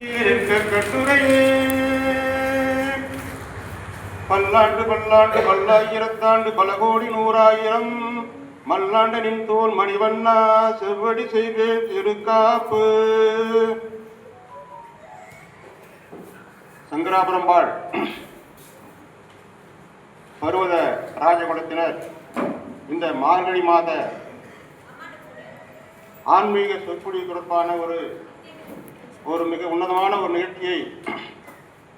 கட்டுரையே பல்லாண்டு பல்லாண்டு பல்லாயிரத்தாண்டு பல கோடி நூறாயிரம் மல்லாண்ட நின் தோல் மணிவண்ணா செவ்வடி செய்வே திருக்காப்பு. சங்கராபுரம்பாள் பருவத ராஜகுலத்தினர் இந்த மார்கழி மாத ஆன்மீக சொற்பொழிவு தொடர்பான ஒரு மிக உன்னதமான ஒரு நிகழ்ச்சியை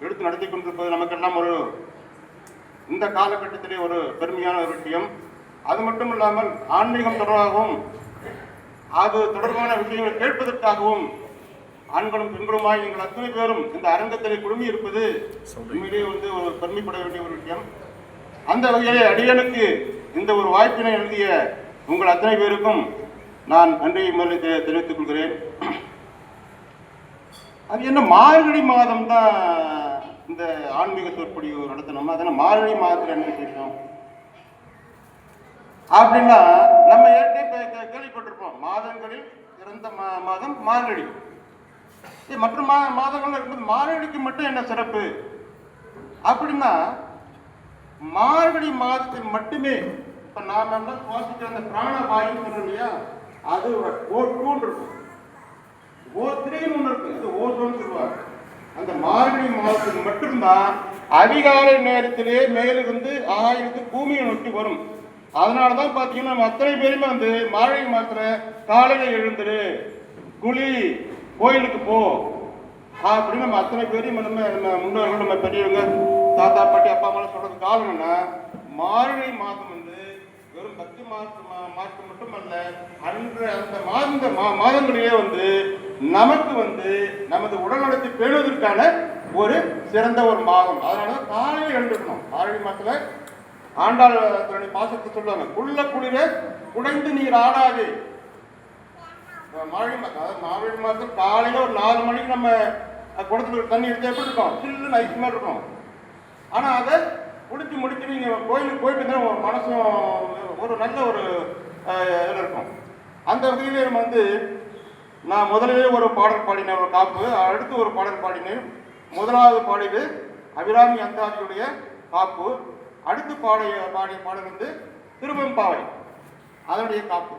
எடுத்து நடத்தி கொண்டிருப்பது நமக்கெல்லாம் இந்த காலகட்டத்திலே ஒரு பெருமையான ஒரு விஷயம். அது மட்டும் இல்லாமல் ஆன்மீகம் தொடர்பாகவும் அது தொடர்பான விஷயங்களை கேட்பதற்காகவும் ஆண்களும் பெண்களுமாய் நீங்கள் அத்தனை பேரும் இந்த அரங்கத்திலே குழுமி இருப்பது உண்மையிலேயே ஒரு பெருமைப்பட வேண்டிய ஒரு விஷயம். அந்த வகையிலே அடியனுக்கு இந்த ஒரு வாய்ப்பினை எழுதிய உங்கள் அத்தனை பேருக்கும் நான் நன்றியை முதலில் தெரிவித்துக் கொள்கிறேன். அது என்ன மார்கழி மாதம் தான் இந்த ஆன்மீக சொற்பொழிவு நடத்தணும். அதனால் மார்கழி மாதத்தில் என்ன விசேஷம் அப்படின்னா நம்ம ஏற்கனவே கேள்விப்பட்டிருப்போம். மாதங்களில் சிறந்த மாதம் மார்கழி. மற்ற மாதங்கள்ல இருக்கும்போது மார்கழிக்கு மட்டும் என்ன சிறப்பு அப்படின்னா, மார்கழி மாதத்தில் மட்டுமே இப்ப நாம என்ன சுவாசிக்கிற அந்த பிராண வாயு சொல்றோம் இல்லையா, அது ஓ2 இருக்கும், ஓ3 ஒன்று இருக்கு, அது ஓசோன்னு சொல்லுவாங்க. அந்த மார்கழி மாதத்துக்கு மட்டும்தான் அதிகாலை நேரத்திலே மேலிருந்து ஆகாயத்து பூமியை நோக்கி வரும். அதனாலதான் பாத்தீங்கன்னா நம்ம அத்தனை பேருமே மார்கழி மாதத்துல காலையில எழுந்துரு, குளி, கோயிலுக்கு போ அப்படின்னு நம்ம அத்தனை பேரையும் நம்ம முன்னோர்கள் நம்ம பெரியவங்க தாத்தா பாட்டி அப்பா அம்மா சொல்றது காரணம்னா, மார்கழி மாதம் வெறும் பக்தி மாதம் மட்டுமல்ல, அன்று அந்த மாதங்களிலே நமக்கு நமது உடல்நலத்தை பேணுவதற்கான ஒரு சிறந்த ஒரு மாதம். அதனாலதான் காலையில் எழுந்திருக்கணும். மார்கழி மாதத்துல ஆண்டாள் தன்னுடைய பாசத்தை சொல்லுவாங்க, குள்ள குளிர குடைந்து நீர் ஆடாது. மார்கழி மாதம் காலையில ஒரு 4 மணிக்கு நம்ம குடத்துல தண்ணி எடுத்து எப்படி இருக்கோம், சில்லுன்னு ஐஸ் மாதிரி இருக்கும். ஆனா அதை குடிச்சு முடிச்சு நீங்க கோயிலுக்கு போயிட்டு ஒரு மனசும் ஒரு நல்ல ஒரு இதில் இருக்கும். அந்த வகையிலே நான் முதலிலே ஒரு பாடல் பாடினேன், ஒரு காப்பு. அடுத்து ஒரு பாடல் பாடினேன். முதலாவது பாடியது அபிராமி அந்தாதியுடைய காப்பு. அடுத்து பாடிய பாடல் திருவெம்பாவை, அதனுடைய காப்பு.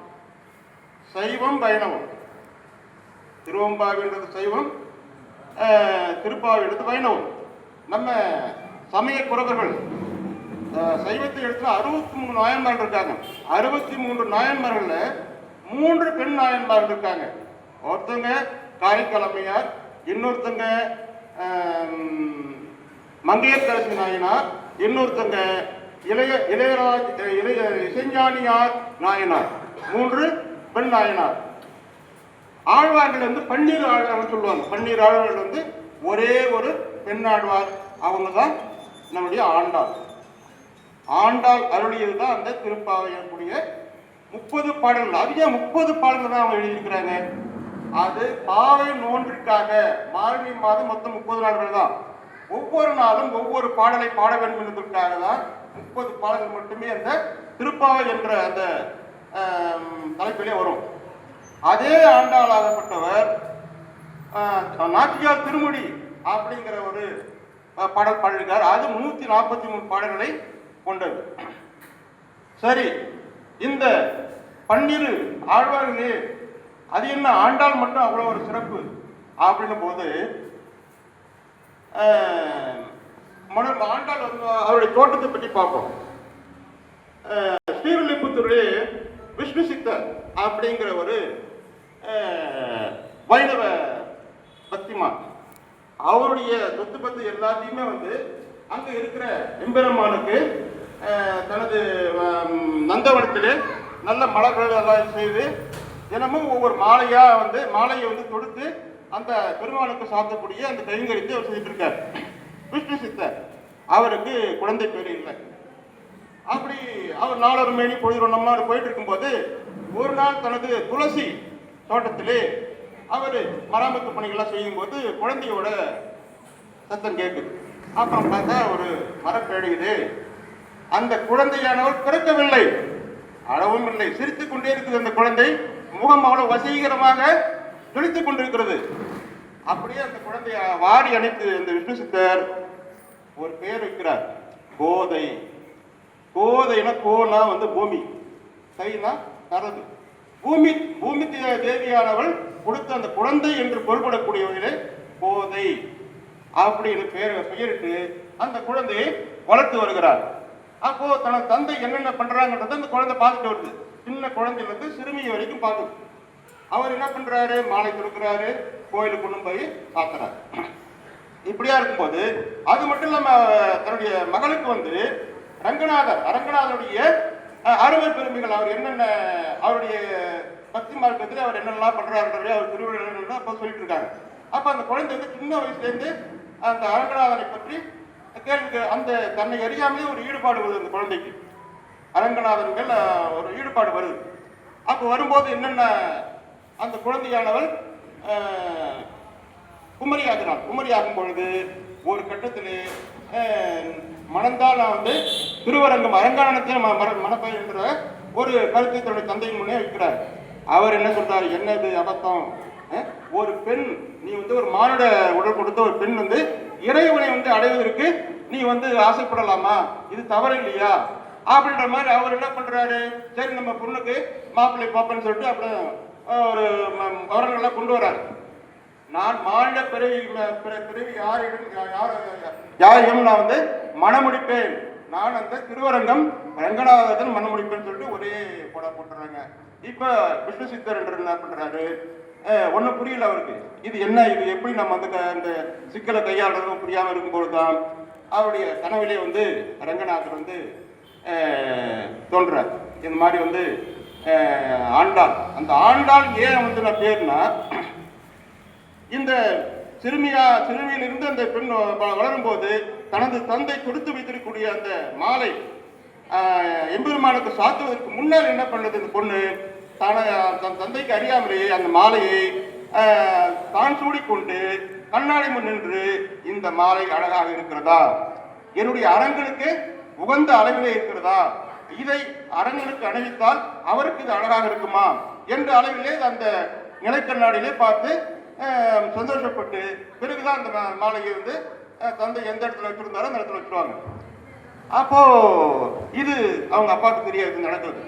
சைவம் வைணவம். திருவெம்பாவின்றது சைவம், திருப்பாவின்றது வைணவம். நம்ம சமய குறவர்கள் சைவத்தை எடுத்து 63 நாயன்மார்கள் இருக்காங்க. 63 நாயன்மார்கள்ல 3 பெண் நாயன்மார்கள் இருக்காங்க. ஒருத்தங்க காரைக்காலம்மையார், இன்னொருத்தங்க மங்கையர்கரசி நாயனார், இன்னொருத்தங்க இசைஞானியார் நாயனார். 3 பெண் நாயனார். ஆழ்வார்கள் 12 ஆழ்வார்கள் சொல்லுவாங்க. 12 ஆழ்வார்கள் ஒரே ஒரு பெண் ஆழ்வார், அவங்க தான் நம்முடைய ஆண்டாள். ஆண்டாள் அருளியது தான் அந்த திருப்பாவை கூடிய 30 பாடல்கள். அதிக 30 பாடல்கள் தான் அவங்க எழுதியிருக்கிறாங்க. அது பாவை நோன்றிற்காக மார்கழி மாதம் மொத்தம் 30 நாட்கள் தான். ஒவ்வொரு நாளும் ஒவ்வொரு பாடலை பாட வேண்டும் என்பதற்காக தான் 30 பாடல்கள் மட்டுமே அந்த திருப்பாவை என்ற அந்த தலைப்பிலே வரும். அதே ஆண்டாளாகப்பட்டவர் நாச்சியார் திருமொழி அப்படிங்கிற ஒரு பாடல் பாடியிருக்கார். அது 143 பாடல்களை கொண்டது. சரி, இந்த 12 ஆழ்வார்களே அது என்ன ஆண்டாள் மட்டும் அவ்வளவு ஒரு சிறப்பு அப்படின்னும் போது, ஆண்டாள் அவருடைய தோட்டத்தை பற்றி பார்ப்போம். ஸ்ரீவில்லிபுத்தூரிலே விஷ்ணு சித்தர் அப்படிங்கிற ஒரு வைணவ பக்திமான், அவருடைய சொத்து பத்து எல்லாத்தையுமே அங்க இருக்கிற எம்பெருமானுக்கு தனது நந்தவனத்திலே நல்ல மலர்கள் எல்லாம் செய்து தினமும் ஒவ்வொரு மாலையா மாலையை தொடுத்து அந்த பெருமானுக்கு சாத்தக்கூடிய அந்த கைங்கரித்தை அவர் செய்துட்டு இருக்கார். விஷ்ணு சித்தர் அவருக்கு குழந்தை பேர் இல்லை. அப்படி அவர் நாளொரு மேனி பொழுதுமா போயிட்டு இருக்கும்போது ஒரு நாள் தனது துளசி தோட்டத்திலே அவர் மராமத்து பணிகள்லாம் செய்யும் போது குழந்தையோட சத்தம் கேட்குது. அப்புறம் பார்த்தா ஒரு மரம் பேழுகுது. அந்த குழந்தையானவர் பிறக்கவில்லை, அளவும் இல்லை, சிரித்துக் கொண்டே இருக்குது. அந்த குழந்தை முகம் அவ்வளவு வசீகரமாக துளித்துக் கொண்டிருக்கிறது. அப்படியே அந்த குழந்தைய வாரி அணைத்து இந்த விஷ்ணு சித்தர் ஒரு பெயர் வைக்கிறார், கோதை. கோதைனா கோனா வந்து பூமி, தைனா தரது. பூமி பூமி தேவியானவள் கொடுத்த அந்த குழந்தை என்று பொருள்படக்கூடிய வகையிலே கோதை அப்படின்னு பெயரிட்டு அந்த குழந்தையை வளர்த்து வருகிறார். அப்போ தனது தந்தை என்னென்ன பண்றாங்கன்றத அந்த குழந்தை பார்த்துட்டு வருது. சின்ன குழந்தையில இருந்து சிறுமி வரைக்கும் பார்க்குது. அவர் என்ன பண்றாரு, மாலை கொடுக்குறாரு, கோயிலுக்கு கொண்டு போய் சாத்துறாரு. இப்படியா இருக்கும்போது அது மட்டும் இல்லாம தன்னுடைய மகளுக்கு வந்து அரங்கநாதருடைய அருமை பெருமைகள், அவர் என்னென்ன அவருடைய பக்தி மார்க்கத்தில் அவர் என்னெல்லாம் பண்றாருன்றதே அவர் திருவிழா அப்போ சொல்லிட்டு இருக்காங்க. அப்ப அந்த குழந்தை வந்து சின்ன வயசுலேருந்து அந்த அரங்கநாதனை பற்றி கேள்வி, அந்த தன்னை அறியாமலே ஒரு ஈடுபாடு வருது அந்த குழந்தைக்கு. அரங்கநாதன் மேல் ஒரு ஈடுபாடு வருது. அப்போ வரும்போது என்னென்ன அந்த குழந்தையானவள் குமரியாகிறாள். குமரியாகும் பொழுது ஒரு கட்டத்திலே மணந்தால் நான் வந்து திருவரங்கம் அரங்கானத்தில் மணப்பேன் என்ற ஒரு கருத்தை தன்னுடைய தந்தையின் முன்னே வைக்கிறார். அவர் என்ன சொல்றாரு, என்னது அபத்தம், ஒரு பெண், நீ வந்து ஒரு மானுட உடல் கொடுத்த ஒரு பெண் வந்து இறைவனை வந்து அடைவதற்கு நீ வந்து ஆசைப்படலாமா, இது தவறு இல்லையா அப்படின்ற மாதிரி அவர் என்ன பண்றாரு, சரி நம்ம பொண்ணுக்கு மாப்பிள்ளை பாப்பன்னு சொல்லிட்டு அப்படியே ஒரு விவரங்கள்லாம் கொண்டு வர்றாரு. நான் மாநில பிறவி யாரையும் நான் வந்து மனமுடிப்பேன், நான் அந்த திருவரங்கம் ரங்கநாதன் மனமுடிப்பேன்னு சொல்லிட்டு ஒரே போட்டுறாங்க. இப்ப விஷ்ணு சித்தர் என்று என்ன பண்றாரு, ஒன்னும் புரியல அவருக்கு, இது என்ன, இது எப்படி நம்ம வந்து அந்த சிக்கலை கையாளுறதும் புரியாம இருக்கும்போது தான் அவருடைய கனவிலே வந்து ரங்கநாதர் வந்து தோன்றார். இந்த மாதிரி வந்து ஆண்டாள், அந்த ஆண்டாள் ஏன் வந்து நான் பேர்னா, இந்த சிறுமியிலிருந்து அந்த பெண் வளரும் போது தனது தந்தை கொடுத்து வைத்திருக்கக்கூடிய அந்த மாலை எம்பெருமானுக்கு சாத்துவதற்கு முன்னால் என்ன பண்ணது, இந்த பொண்ணு தன் தந்தைக்கு அறியாமலேயே அந்த மாலையை தான் சூடிக்கொண்டு கண்ணாடி முன் நின்று, இந்த மாலை அழகாக இருக்கிறதா, என்னுடைய அரங்கனுக்கு உகந்த அளவிலே இருக்கிறதா, இதை அரங்கனுக்கு அணிவித்தால் அவருக்கு இது அழகாக இருக்குமா என்ற அளவிலே அந்த நிலைக்கண்ணாடியிலே பார்த்து சந்தோஷப்பட்டு பிறகுதான் அந்த மாலையை வந்து தந்தை எந்த இடத்துல வச்சிருந்தாரோ அந்த இடத்துல வச்சிருவாங்க. அப்போ இது அவங்க அப்பாவுக்கு தெரியாது நடக்குது.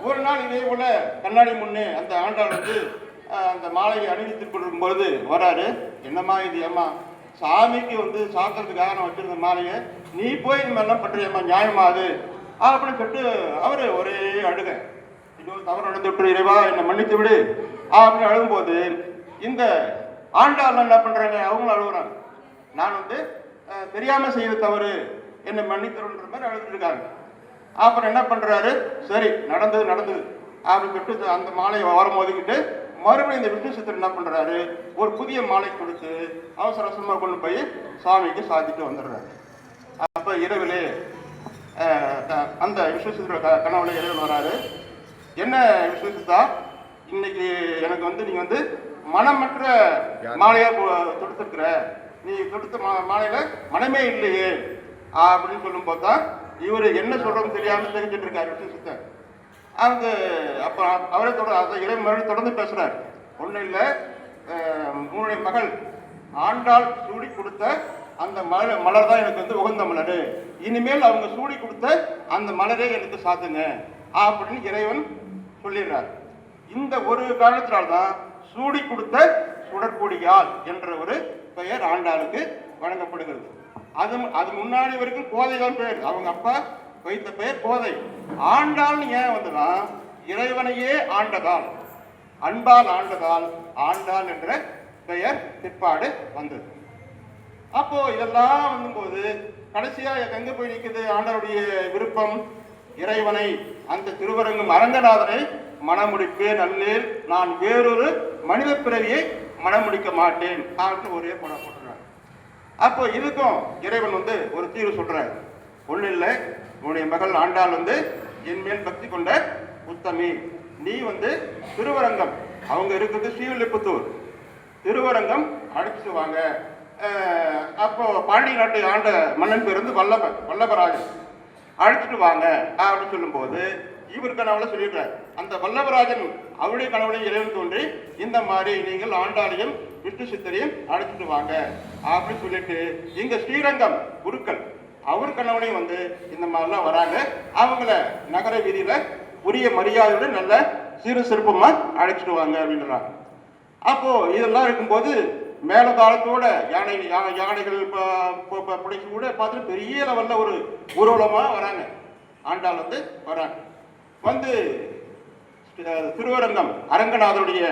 ஒரு நாள் இதே போல கண்ணாடி முன்னே அந்த ஆண்டாள் வந்து அந்த மாலையை அணிவித்துக் கொண்டிருக்கும்போது வராரு, என்னம்மா இது, ஏம்மா சாமிக்கு வந்து சாத்துறதுக்காக நான் வச்சிருந்த மாலையை நீ போய் இந்த மாதிரிலாம் பண்றியம்மா, நியாயமா அது அப்படின்னு சொல்லிட்டு அவரு ஒரே அழுக, இன்னொரு தவறு நடந்து விட்டு இறைவா என்னை மன்னித்து விடு அப்படின்னு அழுகும்போது இந்த ஆண்டாள் என்ன பண்றாங்க, அவங்களும் அழுகுறாங்க, நான் வந்து தெரியாம செய்த தவறு என்னை மன்னித்துன்ற மாதிரி அழுதுட்டு இருக்காங்க. அப்புறம் என்ன பண்றாரு, சரி நடந்தது அப்படின்னு சொல்லிட்டு அந்த மாலையை ஓரம் ஒதுக்கிட்டு மறுபடியும் இந்த விஷ்ணு சித்தர் என்ன பண்றாரு, ஒரு புதிய மாலை கொடுத்து அவசர அவசரமா கொண்டு போய் சாமிக்கு சாத்திட்டு வந்துடுறாரு. அப்ப இரவிலே அந்த விஷ்ணு சித்தரோட கனவுல இறைவன் வராரு, என்ன விஷ்ணு சித்தா, இன்னைக்கு எனக்கு வந்து நீங்க வந்து மனமற்ற மாலையா தொடுத்திருக்கிற, நீ தொடுத்த மாலையில மனமே இல்லையே அப்படின்னு சொல்லும் போதுதான் இவரு என்ன சொல்றதுன்னு தெரியாம தெரிஞ்சுட்டு இருக்காரு விஷ்ணு சித்தர். அந்த அப்ப அவரே இறைவன் மறுபடியும் தொடர்ந்து பேசுறாரு, ஒன்றும் இல்லை, உன்னுடைய மகள் ஆண்டாள் சூடி கொடுத்த அந்த மலர் தான் எனக்கு வந்து உகந்த மலர், இனிமேல் அவங்க சூடி கொடுத்த அந்த மலரே எனக்கு சாத்துங்க அப்படின்னு இறைவன் சொல்லிடுறார். இந்த ஒரு காரணத்தினால்தான் சூடி கொடுத்த சுடற்கொடியாள் என்ற ஒரு பெயர் ஆண்டாளுக்கு வழங்கப்படுகிறது. அது முன்னாடி வரைக்கும் கோதை தான் பெயர், அவங்க அப்பா வைத்த பெயர் கோதை. ஆண்டாள்னு ஏன் வந்ததுன்னா இறைவனையே ஆண்டதால், அன்பால் ஆண்டதால் ஆண்டாள் என்ற பெயர் பிற்பாடு வந்தது. அப்போ இதெல்லாம் வந்தும்போது கடைசியா எங்க போய் நிற்குது, ஆண்டாளுடைய விருப்பம் இறைவனை அந்த திருவரங்கம் அரங்கநாதனை மனமுடிப்பேன் அல்லேல், நான் வேறொரு மனித பிறவியை மனமுடிக்க மாட்டேன் அப்படின்னு ஒரே போட்டுறாங்க. அப்போ இதுக்கும் இறைவன் வந்து ஒரு தீர்வு சொல்றாரு, ஒன்றும் இல்லை, உன்னுடைய மகள் ஆண்டாள் வந்து என் மேல் பக்தி கொண்ட உத்தமி, நீ வந்து திருவரங்கம், அவங்க இருக்கிறது ஸ்ரீவில்லிபுத்தூர், திருவரங்கம் அழைச்சிட்டு வாங்க. அப்போ பாண்டிய நாட்டை ஆண்ட மன்னன் பேர் வந்து வல்லபராஜன், அழைச்சிட்டு வாங்க அப்படின்னு சொல்லும் போது இவர் கனவுல சொல்லிடுறார். அந்த வல்லபராஜன் அவருடைய கனவுலையும் இறைவன் தோன்றி இந்த மாதிரி நீங்கள் ஆண்டாளையும் விஷ்ணு சித்தரையும் அழைச்சிட்டு வாங்க அப்படின்னு சொல்லிட்டு இங்க ஸ்ரீரங்கம் குருக்கள் அவர் கணவனையும் வந்து இந்த மாதிரிலாம் வராங்க. அவங்கள நகர வீதியில உரிய மரியாதையோட நல்ல சீர சிறப்பமா அழைச்சிட்டு வாங்க அப்படின்றாங்க. அப்போ இதெல்லாம் இருக்கும்போது மேல காலத்தோட யானைகள் பிடிச்சி கூட பார்த்துட்டு பெரிய லெவல்ல ஒரு ஊர்வலமா வராங்க. ஆண்டாள் வந்து வராங்க. வந்து திருவரங்கம் அரங்கநாதருடைய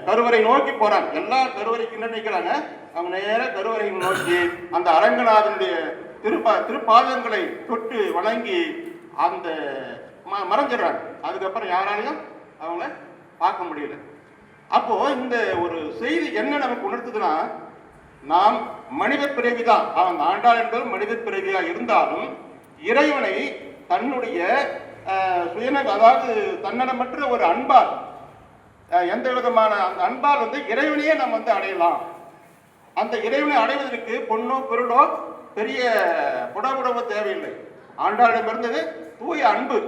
கருவறை நோக்கி போறாங்க. எல்லா கருவறைக்கு நினைக்கிறாங்க. அவங்க நேர கருவறை நோக்கி அந்த அரங்கநாதனுடைய திருப்பாதங்களை தொட்டு வணங்கி அந்த மறைஞ்சிடறாங்க. அதுக்கப்புறம் யாராலையும் அவங்கள பார்க்க முடியல. அப்போ இந்த ஒரு செய்தி என்ன நமக்கு உணர்த்துதுன்னா, நாம் மனித பிறவிதான். அவன் ஆண்டாள் என்பது மனித பிறவியா இருந்தாலும் இறைவனை தன்னுடைய அதாவது தன்னடமற்ற ஒரு அன்பால், எந்த விதமான அந்த அன்பால் வந்து இறைவனையே நம்ம வந்து அடையலாம். அந்த இறைவனை அடைவதற்கு பொண்ணோ பொருளோ பெரிய புடவுடவோ தேவையில்லை. ஆண்டாளிடம் இருந்தது தூய அன்பு.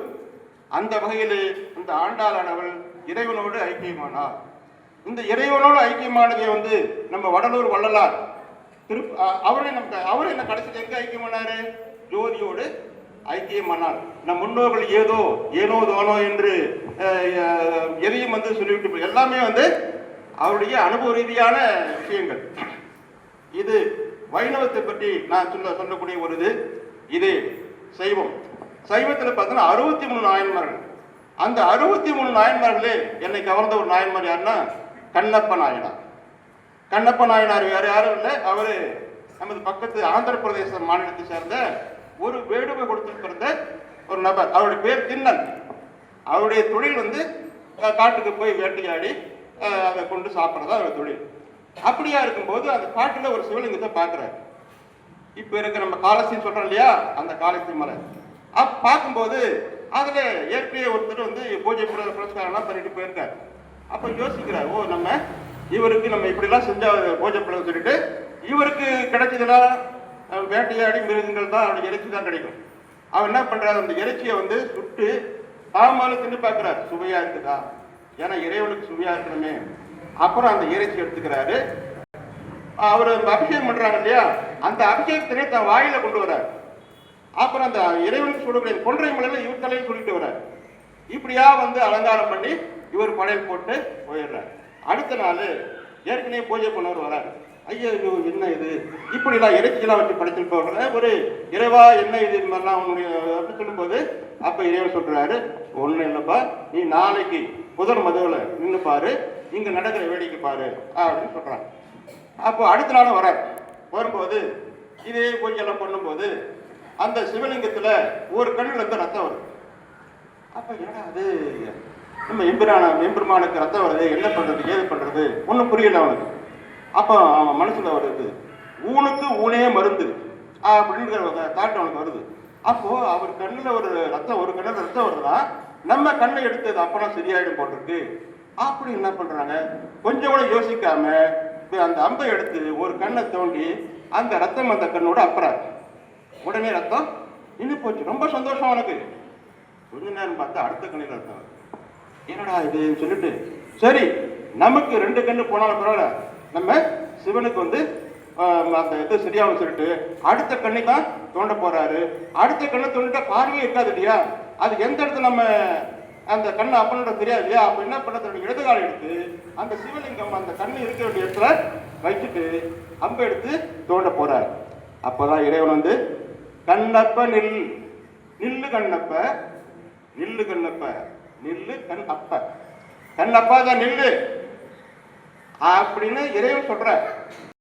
அந்த வகையில் இந்த ஆண்டாளானவள் இறைவனோடு ஐக்கியமானார். இந்த இறைவனோடு ஐக்கியமானதை வந்து நம்ம வடலூர் வள்ளலார் அவர் என்ன கடைசியில் எங்க ஐக்கியமானாரு? ஜோதியோடு ஐக்கியமானார். நம் முன்னோர்கள் ஏனோ தோனோ என்று எதையும் வந்து சொல்லிவிட்டு எல்லாமே வந்து அவருடைய அனுபவ ரீதியான விஷயங்கள். இது வைணவத்தை பற்றி நான் சொல்லக்கூடிய ஒரு இது சைவம். சைவத்தில் பார்த்தீங்கன்னா 63 நாயன்மார்கள். அந்த 63 நாயன்மார்களே என்னை கவர்ந்த ஒரு நாயன்மார் யாருன்னா கண்ணப்ப நாயனார். கண்ணப்ப நாயனார் வேறு யாரும் இல்லை. அவரு நமது பக்கத்து ஆந்திர பிரதேச மாநிலத்தை சேர்ந்த ஒரு வேடுவை கொடுத்து பிறந்த ஒரு நபர். அவருடைய பேர் திண்ணன். அவருடைய தொழில் வந்து காட்டுக்கு போய் வேட்டையாடி அதை கொண்டு சாப்பிட்றதா அவருடைய தொழில். அப்படியா இருக்கும்போது அந்த காட்டுல ஒரு சிவலிங்கத்தை பார்க்குறாரு. இப்போ இருக்க நம்ம காலசின்னு சொல்றோம் இல்லையா, அந்த காலசி மலை பார்க்கும்போது அதுல ஏற்கனவே ஒருத்தர் வந்து பூஜை புரஸ்காரம்லாம் பண்ணிட்டு போயிருக்காரு. அப்ப யோசிக்கிறார், ஓ நம்ம இவருக்கு நம்ம இப்படிலாம் செஞ்சா பூஜை பழம் சொல்லிட்டு இவருக்கு கிடைச்சதுலாம் வேட்டையாடி மிருகங்கள் தான் அவனுடைய இறைச்சி தான் கிடைக்கும். அவன் என்ன பண்றாரு, அந்த இறைச்சியை வந்து சுட்டு பாமால தின்னு பார்க்கிறார், சுவையா இருக்குதா, ஏன்னா இறைவனுக்கு சுவையா இருக்கணுமே. அப்புறம் அந்த இறைச்சி எடுத்துக்கிறாரு. அவர் அபிஷேகம் பண்றாங்க இல்லையா, அந்த அபிஷேகத்தினை தன் வாயில கொண்டு வர்றாரு. அப்புறம் அந்த இறைவனுக்கு சொல்லக்கூடிய கொன்றை மலையில இவர் தலையில் சொல்லிட்டு வர்றார். இப்படியா வந்து அலங்காரம் பண்ணி இவர் படையல் போட்டு போயிடுறார். அடுத்த நாள் ஏற்கனவே பூஜை பண்ணவர் வர்றாரு. ஐயோ என்ன இது, இப்படிலாம் இறைச்சியெல்லாம் வச்சு படைச்சிட்டு போகிற ஒரு இறைவா, என்ன இது இது மாதிரிலாம் அவனுடைய அப்படி சொல்லும்போது அப்ப இறைவன் சொல்றாரு, ஒன்றும் இல்லைப்பா, நீ நாளைக்கு புதர் மதுவில் நின்று பாரு, இங்க நடக்கிற வேடிக்கை பாரு அப்படின்னு சொல்றாங்க. அப்போ அடுத்த நாளும் வரும்போது இதே பூஜையெல்லாம் பண்ணும்போது அந்த சிவலிங்கத்துல ஒரு கண்ணுல இருந்து ரத்தம் வருது. அப்ப ஏன்னா அது நம்ம எம்பெருமானுக்கு ரத்தம் வருது, என்ன பண்றது ஏது பண்றது ஒன்றும் புரியல அவனுக்கு. அப்போ அவன் மனசுல வருது, ஊனுக்கு ஊனே மருந்து அப்படிங்கிற தாட் அவனுக்கு வருது. அப்போ அவர் கண்ணுல ஒரு கண்ணுல ரத்தம் வருதுன்னா நம்ம கண்ணை எடுத்தது அப்பனா சரியாயிடும் போட்டிருக்கு. அப்படி என்ன பண்றாங்க, கொஞ்சம் கூட யோசிக்காம அந்த அம்பை எடுத்து ஒரு கண்ணை தோண்டி அந்த ரத்தம் அந்த கண்ணோட அப்புறாரு. உடனே ரத்தம் நின்று போச்சு. ரொம்ப சந்தோஷம் அவனுக்கு. கொஞ்ச நேரம் பார்த்தா அடுத்த கண்ணில் ரத்தம் வருது. என்னடா இதுன்னு சொல்லிட்டு, சரி நமக்கு 2 கண்ணு போனாலும் பரவாயில்ல, நம்ம சிவனுக்கு வந்து அந்த இது சரியாகும் சொல்லிட்டு அடுத்த கண்ணை தான் தோண்ட போறாரு. அடுத்த கண்ணை தோண்டிட்டா பார்வையே இருக்காது இல்லையா, அது எந்த இடத்துல நம்ம அந்த கண்ணை அப்பனோட தெரியாது இல்லையா. அப்ப என்ன பண்ண, இடதுகாலம் எடுத்து அந்த சிவலிங்கம் அந்த கண்ணு இருக்க வேண்டிய இடத்துல வச்சுட்டு அம்பை எடுத்து தோண்ட போறாரு. அப்பதான் இறைவன் வந்து, கண்ணப்ப நில்லு கண்ணப்ப, நில்லு கண்ணப்ப, நில்லு கண் அப்ப, கண்ணப்பா தான் நில்லு அப்படின்னு இறைவன் சொல்ற.